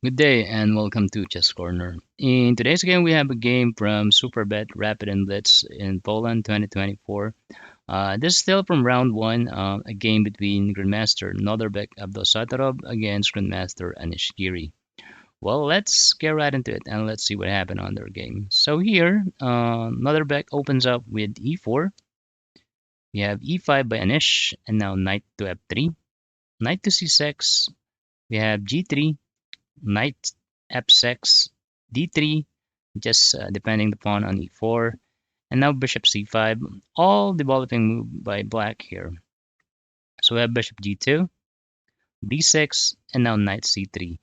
Good day and welcome to Chess Corner. In today's game, we have a game from Superbet Rapid and Blitz in Poland 2024. This is still from round one, a game between Grandmaster Norbert Abdusattorov against Grandmaster Anish Giri. Well, let's get right into it and let's see what happened on their game. So here, Norbert opens up with e4. We have e5 by Anish and now knight to f3, knight to c6. We have g3, knight f6, d3, just depending the pawn on e4, and now bishop c5, all developing move by black here. So we have bishop g2, d6, and now knight c3.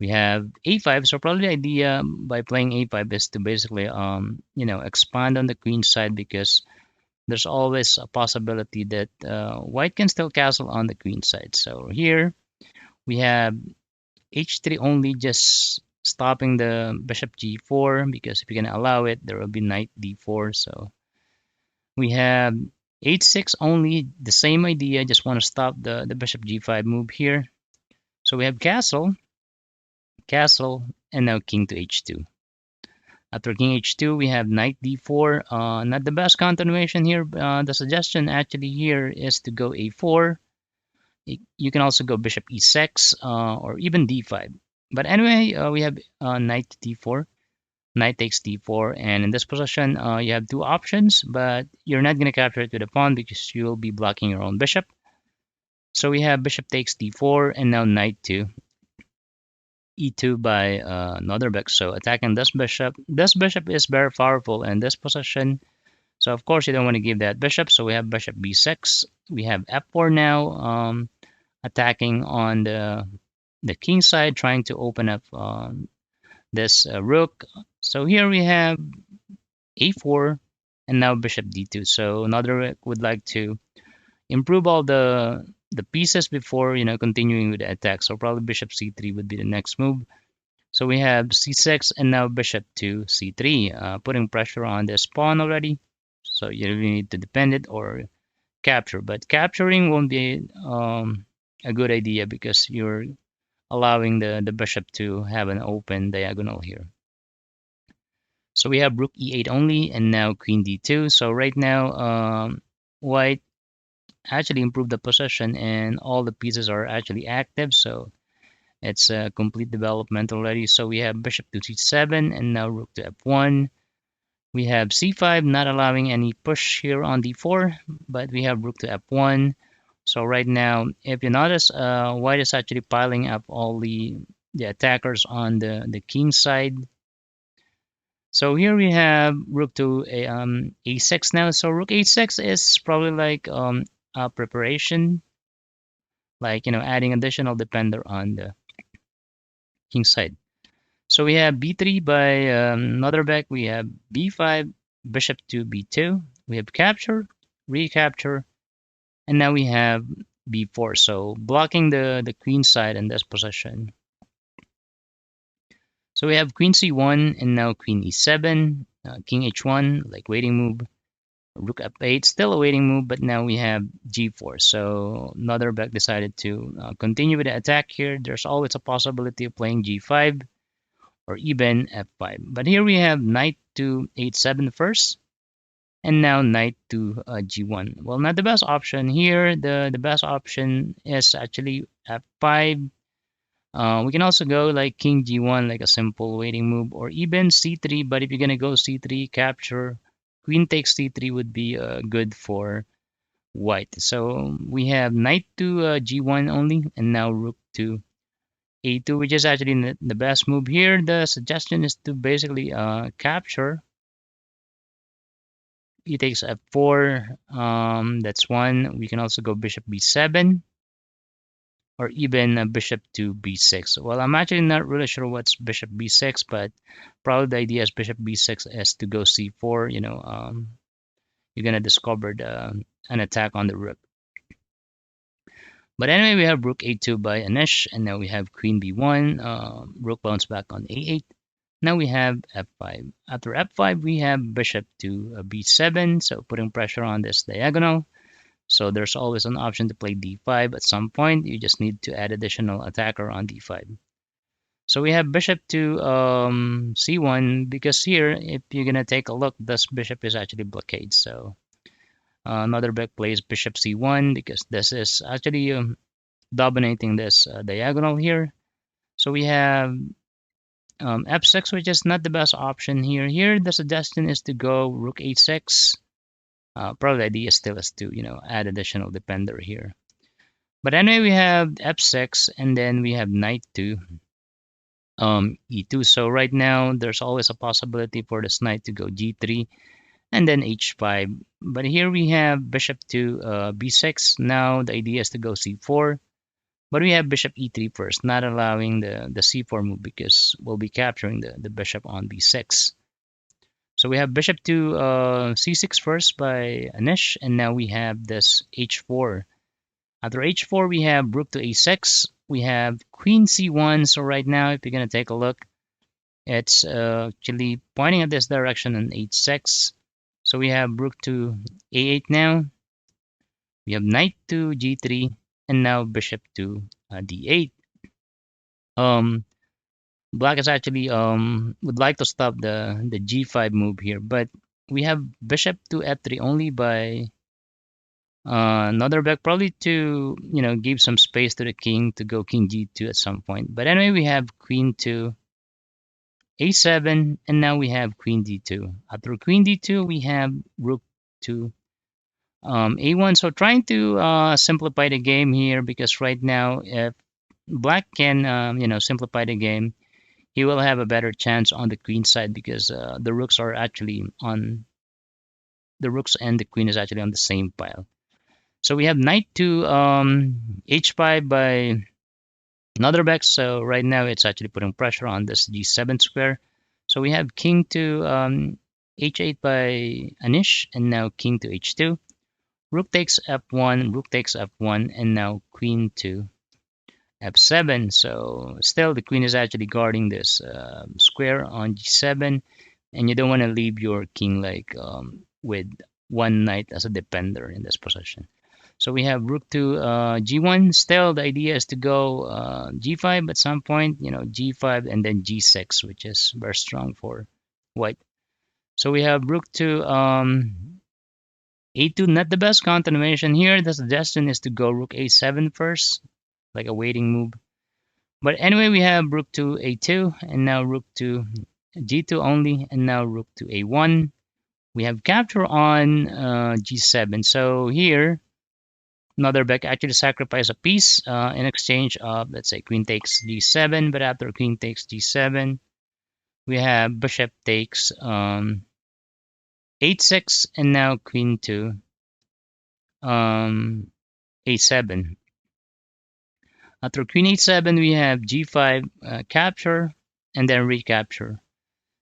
We have a5, so probably the idea by playing a5 is to basically, expand on the queen side because there's always a possibility that white can still castle on the queen side. So here we have h3 only, just stopping the bishop g4 because if you're going to allow it, there will be knight d4. So we have h6 only, the same idea, just want to stop the bishop g5 move here. So we have castle, castle, and now king to h2. After king h2, we have knight d4. Not the best continuation here. The suggestion actually here is to go a4. You can also go bishop e6 or even d5. But anyway, we have knight d4, knight takes d4, and in this position, you have two options, but you're not going to capture it with a pawn because you'll be blocking your own bishop. So we have bishop takes d4, and now knight to e2 by Norbert. So attacking this bishop. This bishop is very powerful in this position. So of course you don't want to give that bishop. So we have bishop b6. We have f4 now, attacking on the king side, trying to open up this rook. So here we have a4 and now bishop d2. So Norbert would like to improve all the pieces before continuing with the attack. So probably bishop c3 would be the next move. So we have c6 and now bishop to c3, putting pressure on this pawn already. So you really need to defend it or capture. But capturing won't be a good idea because you're allowing the bishop to have an open diagonal here. So we have rook e8 only and now queen d2. So right now, white actually improved the position and all the pieces are actually active. So it's a complete development already. So we have bishop to c7 and now rook to f1. We have c5, not allowing any push here on d4, but we have rook to f1. So right now, if you notice, white is actually piling up all the attackers on the king side. So here we have rook to a6 now. So rook a6 is probably like a preparation, like adding additional defender on the king side. So we have b3 by Norbert. We have b5, bishop to b2. We have capture, recapture, and now we have b4. So blocking the queen side in this position. So we have queen c1 and now queen e7, king h1, like waiting move, rook f8, still a waiting move, but now we have g4. So Norbert decided to continue with the attack here. There's always a possibility of playing g5 or even f5. But here we have knight to h7 first, and now knight to g1. Well, not the best option here. The best option is actually f5. We can also go like king g1, like a simple waiting move, or even c3. But if you're gonna go c3, capture, queen takes c3 would be good for white. So we have knight to g1 only, and now rook to a2, which is actually the best move here. The suggestion is to basically capture. He takes f4. That's one. We can also go bishop b7 or even bishop to b6. Well, I'm actually not really sure what's bishop b6, but probably the idea is bishop b6 is to go c4. You're gonna discover an attack on the rook. But anyway, we have rook a2 by Anish, and now we have queen b1. Rook bounce back on a8. Now we have f5. After f5, we have bishop to b7, so putting pressure on this diagonal. So there's always an option to play d5 at some point. You just need to add additional attacker on d5. So we have bishop to c1 because here, if you're gonna take a look, this bishop is actually blockade. So another back plays bishop c1 because this is actually dominating this diagonal here. So we have f6, which is not the best option here. Here, the suggestion is to go rook a6. Probably the idea still is to, add additional defender here. But anyway, we have f6, and then we have knight to e2. So right now, there's always a possibility for this knight to go g3 and then h5. But here we have bishop to b6. Now the idea is to go c4. But we have bishop e3 first, not allowing the c4 move because we'll be capturing the bishop on b6. So we have bishop to c6 first by Anish, and now we have this h4. After h4, we have rook to a6. We have queen c1. So right now, if you're going to take a look, it's actually pointing at this direction on h6. So we have rook to a8 now. We have knight to g3, and now bishop to d8. Black is actually would like to stop the g5 move here, but we have bishop to f3 only by another back, probably to give some space to the king to go king g2 at some point. But anyway, we have queen to a7, and now we have queen d2. After queen d2, we have rook to a1. So trying to simplify the game here, because right now, if black can simplify the game, he will have a better chance on the queen side because the rooks are actually on the rooks and the queen is actually on the same pile. So we have knight to h5 by another back. So right now it's actually putting pressure on this g7 square. So we have king to h8 by Anish, and now king to h2. Rook takes f1, rook takes f1, and now queen to f7. So still the queen is actually guarding this square on g7, and you don't want to leave your king like with one knight as a defender in this position. So we have rook to g1. Still the idea is to go g5 at some point, g5 and then g6, which is very strong for white. So we have rook to a2, not the best continuation here. The suggestion is to go rook a7 first, like a waiting move. But anyway, we have rook to a2, and now rook to g2 only, and now rook to a1. We have capture on g7. So here, another back actually sacrifice a piece in exchange of, let's say, queen takes g7. But after queen takes g7, we have bishop takes h6, and now queen to a7. After queen h7, we have g5 capture and then recapture.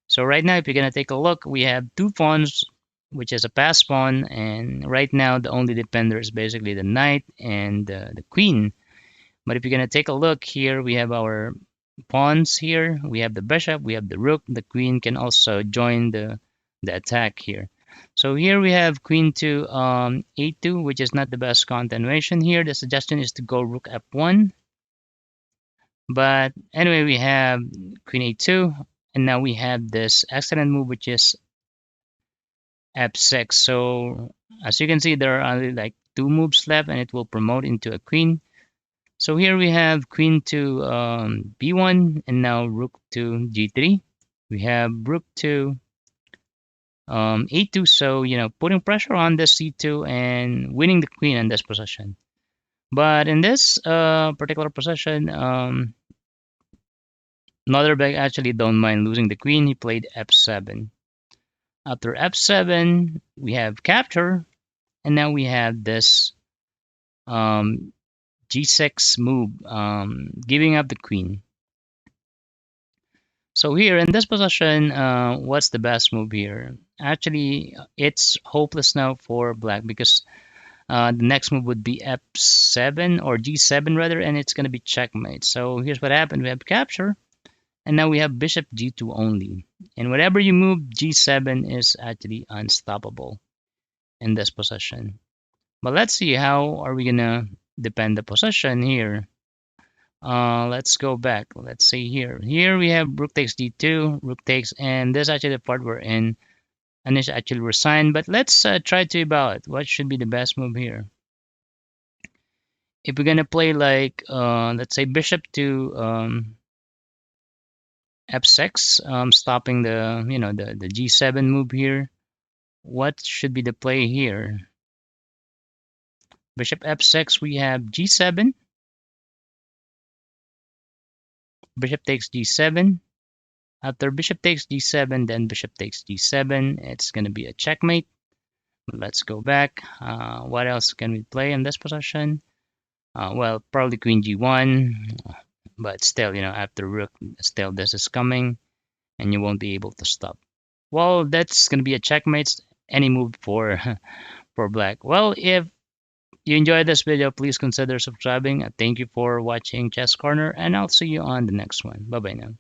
So right now, if you're going to take a look, we have two pawns, which is a pass pawn. And right now, the only defender is basically the knight and the queen. But if you're going to take a look here, we have our pawns here. We have the bishop, we have the rook. The queen can also join the attack here. So here we have queen to a2, which is not the best continuation here. The suggestion is to go rook f1. But anyway, we have queen a2, and now we have this excellent move, which is f6. So as you can see, there are only like two moves left, and it will promote into a queen. So here we have queen to b1, and now rook to g3. We have rook to a2. So putting pressure on the c2 and winning the queen in this position. But in this particular position, another back actually don't mind losing the queen. He played f7. After f7, we have capture, and now we have this g6 move, giving up the queen. So here in this position, what's the best move here? Actually, it's hopeless now for black because the next move would be f7 or g7 rather, and it's going to be checkmate. So here's what happened. We have capture, and now we have bishop g2 only. And whatever you move, g7 is actually unstoppable in this position. But let's see how are we going to defend the position here. Let's go back. Let's see here. Here we have rook takes d2, rook takes, and this is actually the part we're in. Anish actually resigned, but let's try to evaluate what should be the best move here. If we're gonna play like, let's say bishop to f6, stopping the the g7 move here. What should be the play here? Bishop f6, we have g7, bishop takes g7. After bishop takes g7, then bishop takes g7. It's going to be a checkmate. Let's go back. What else can we play in this position? Well, probably queen g1, but still, after rook, still this is coming, and you won't be able to stop. Well, that's going to be a checkmate. Any move for for black. Well, if you enjoyed this video, please consider subscribing. Thank you for watching Chess Corner, and I'll see you on the next one. Bye bye now.